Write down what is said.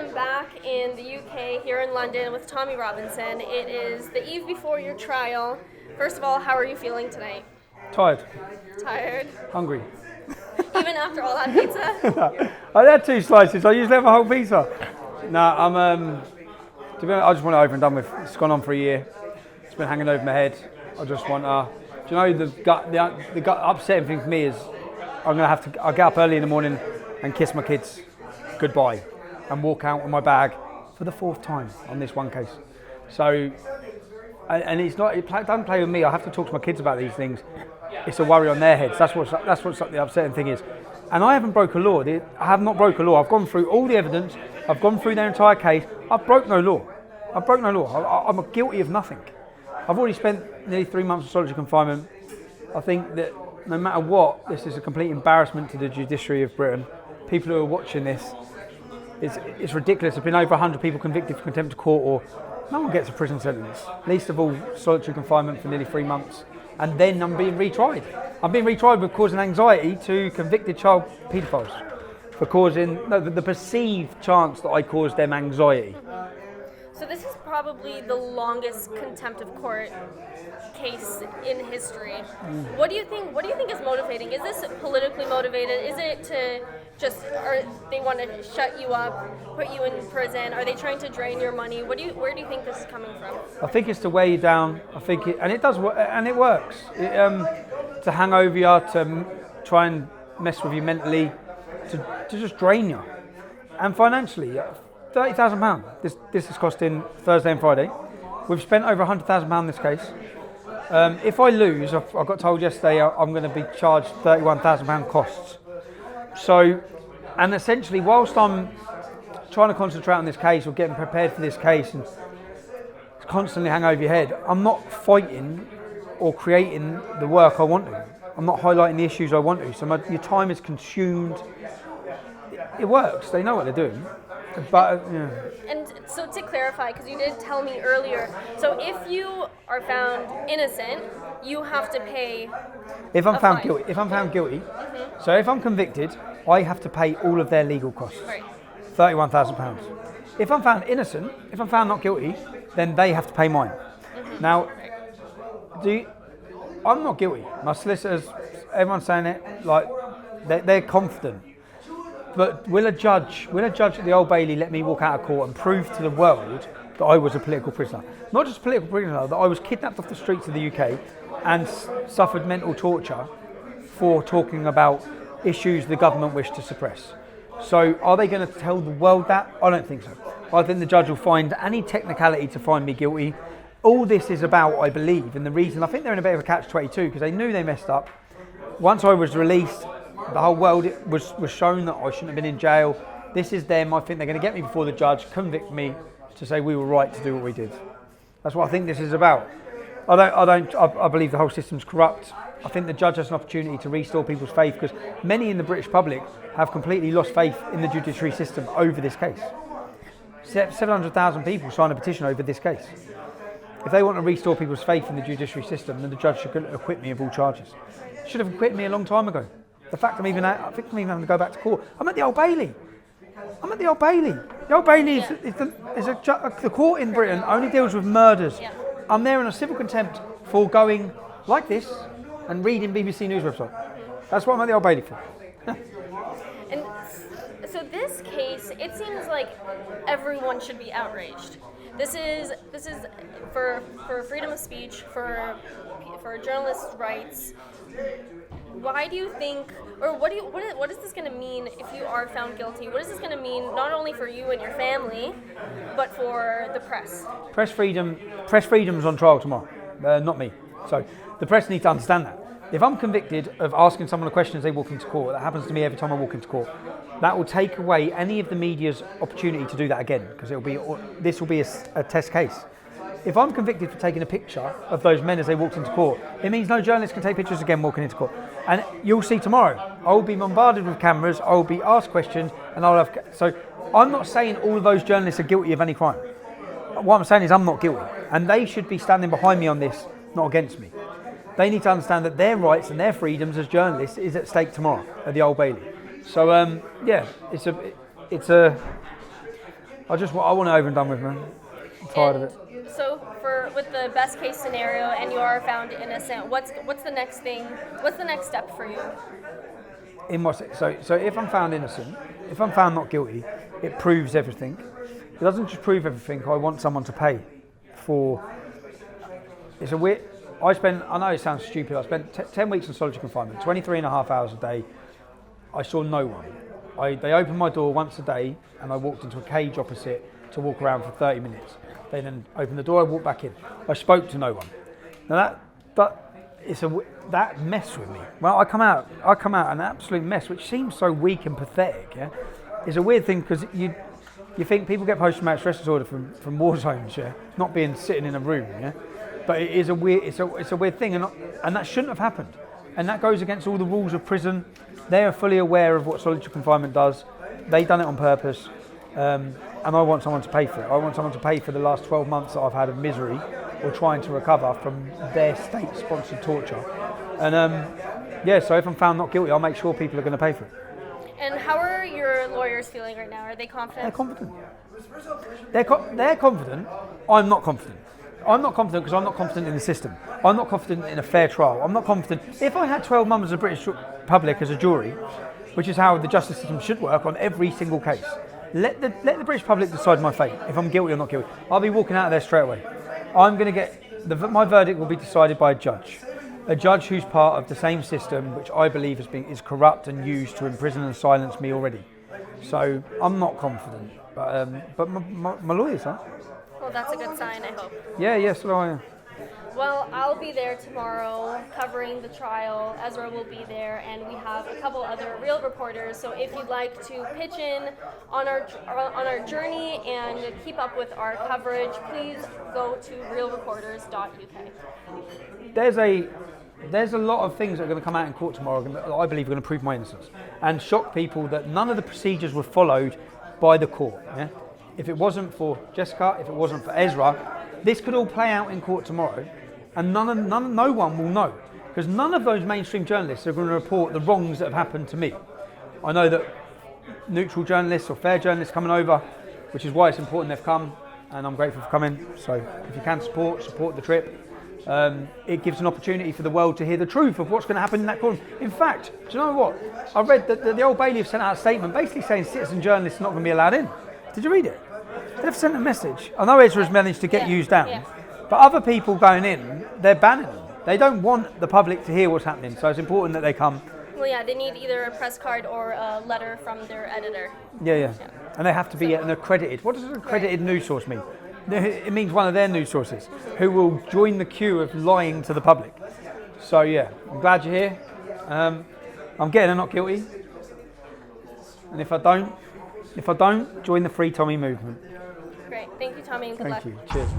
am back in the UK, here in London, with Tommy Robinson. It is the eve before your trial. First of all, how are you feeling tonight? Tired. Tired? Hungry. Even after all that pizza? I had 2 slices. I usually have a whole pizza. No, to be honest, I just want it over and done with. It's gone on for a year. It's been hanging over my head. I just want do you know the gut upsetting thing for me is I'll get up early in the morning and kiss my kids goodbye and walk out with my bag for the 4th time on this one case. So, and it's not, it doesn't play with me. I have to talk to my kids about these things. It's a worry on their heads. That's what the upsetting thing is. And I haven't broke a law. I have not broke a law. I've gone through all the evidence. I've gone through their entire case. I've broke no law. I'm guilty of nothing. I've already spent nearly 3 months of solitary confinement. I think that no matter what, this is a complete embarrassment to the judiciary of Britain. People who are watching this, it's ridiculous. There have been over 100 people convicted for contempt of court, or no one gets a prison sentence. Least of all, solitary confinement for nearly 3 months. And then I'm being retried. I'm being retried for causing anxiety to convicted child paedophiles. For causing, the perceived chance that I caused them anxiety. So this is probably the longest contempt of court case in history. What do you think is motivating? Is this politically motivated? Is it to or they want to shut you up, put you in prison? Are they trying to drain your money? Where do you think this is coming from? I think it's to weigh you down. And it does work, and it works. To hang over you, to try and mess with you mentally, to just drain you. And financially, £30,000. This is costing Thursday and Friday. We've spent over £100,000 in this case. If I lose, I got told yesterday I'm going to be charged £31,000 costs. So, and essentially, whilst I'm trying to concentrate on this case or getting prepared for this case and constantly hang over your head, I'm not fighting or creating the work I want to. I'm not highlighting the issues I want to. So your time is consumed. It works. They know what they're doing. But yeah. And so to clarify, because you did tell me earlier, so if you are found innocent, you have to pay. If I'm found guilty, so if I'm convicted, I have to pay all of their legal costs, right. £31,000. If I'm found innocent, if I'm found not guilty, then they have to pay mine. Now, I'm not guilty. My solicitors, everyone's saying it, like they're confident. But will a judge at the Old Bailey let me walk out of court and prove to the world that I was a political prisoner? Not just a political prisoner, that I was kidnapped off the streets of the UK and suffered mental torture for talking about issues the government wished to suppress. So are they going to tell the world that? I don't think so. I think the judge will find any technicality to find me guilty. All this is about, I believe, and the reason, I think they're in a bit of a catch-22 because they knew they messed up. Once I was released, the whole world was shown that I shouldn't have been in jail. This is them. I think they're going to get me before the judge, convict me to say we were right to do what we did. That's what I think this is about. I believe the whole system's corrupt. I think the judge has an opportunity to restore people's faith because many in the British public have completely lost faith in the judiciary system over this case. 700,000 people signed a petition over this case. If they want to restore people's faith in the judiciary system, then the judge should acquit me of all charges. Should have acquitted me a long time ago. The fact I'm even having to go back to court. I'm at the Old Bailey. The Old Bailey is the court in Britain only deals with murders. Yeah. I'm there in a civil contempt for going like this and reading BBC News website. That's what I'm at the Old Bailey for. And so this case, it seems like everyone should be outraged. This is for freedom of speech, for journalists' rights. Why do you think, or what is this going to mean if you are found guilty? What is this going to mean not only for you and your family, but for the press? Press freedom's on trial tomorrow, not me. So the press need to understand that. If I'm convicted of asking someone a question as they walk into court, that happens to me every time I walk into court, that will take away any of the media's opportunity to do that again, because this will be a test case. If I'm convicted for taking a picture of those men as they walked into court, it means no journalist can take pictures again walking into court. And you'll see tomorrow, I will be bombarded with cameras, I will be asked questions, and so I'm not saying all of those journalists are guilty of any crime. What I'm saying is I'm not guilty, and they should be standing behind me on this, not against me. They need to understand that their rights and their freedoms as journalists is at stake tomorrow at the Old Bailey. So I want it over and done with, man. I'm tired of it. So with the best case scenario and you are found innocent, what's the next thing? What's the next step for you? So if I'm found innocent, if I'm found not guilty, it proves everything. It doesn't just prove everything. I want someone to pay for. It's a weird. I know it sounds stupid. I spent 10 weeks in solitary confinement, 23 and a half hours a day. I saw no one. They opened my door once a day, and I walked into a cage opposite to walk around for 30 minutes. They then opened the door. I walked back in. I spoke to no one. Now that messed with me. Well, I come out an absolute mess, which seems so weak and pathetic. Yeah, it's a weird thing because you think people get post-traumatic stress disorder from war zones, yeah, not being sitting in a room, yeah. But it is a weird thing, and that shouldn't have happened, and that goes against all the rules of prison. They are fully aware of what solitary confinement does. They've done it on purpose, and I want someone to pay for it. I want someone to pay for the last 12 months that I've had of misery or trying to recover from their state-sponsored torture. And so if I'm found not guilty, I'll make sure people are going to pay for it. And how are your lawyers feeling right now? Are they confident? They're confident. They're confident. I'm not confident. I'm not confident because I'm not confident in the system. I'm not confident in a fair trial. I'm not confident. If I had 12 members of the British public as a jury, which is how the justice system should work on every single case, let the British public decide my fate, if I'm guilty or not guilty. I'll be walking out of there straight away. I'm going to get, my verdict will be decided by a judge who's part of the same system which I believe is corrupt and used to imprison and silence me already. So I'm not confident, but my lawyers are. Well, that's a good sign, I hope. Yeah, so I am. Well, I'll be there tomorrow covering the trial. Ezra will be there, and we have a couple other real reporters. So if you'd like to pitch in on our journey and keep up with our coverage, please go to realreporters.uk. There's a lot of things that are going to come out in court tomorrow that I believe are going to prove my innocence and shock people that none of the procedures were followed by the court. Yeah? If it wasn't for Jessica, if it wasn't for Ezra, this could all play out in court tomorrow, and no one will know, because none of those mainstream journalists are going to report the wrongs that have happened to me. I know that neutral journalists or fair journalists coming over, which is why it's important they've come, and I'm grateful for coming. So if you can support the trip. It gives an opportunity for the world to hear the truth of what's going to happen in that court. In fact, do you know what? I read that the Old Bailey have sent out a statement basically saying citizen journalists are not going to be allowed in. Did you read it? They've sent a message. I know Ezra's managed to get used down, but other people going in, they're banning them. They don't want the public to hear what's happening, so it's important that they come. Well, yeah, they need either a press card or a letter from their editor. Yeah. And they have to be an accredited. What does an accredited news source mean? It means one of their news sources who will join the queue of lying to the public. So yeah, I'm glad you're here. I'm getting a not guilty. And if I don't, join the Free Tommy movement. Great. Thank you, Tommy, and good luck. Thank you. Cheers.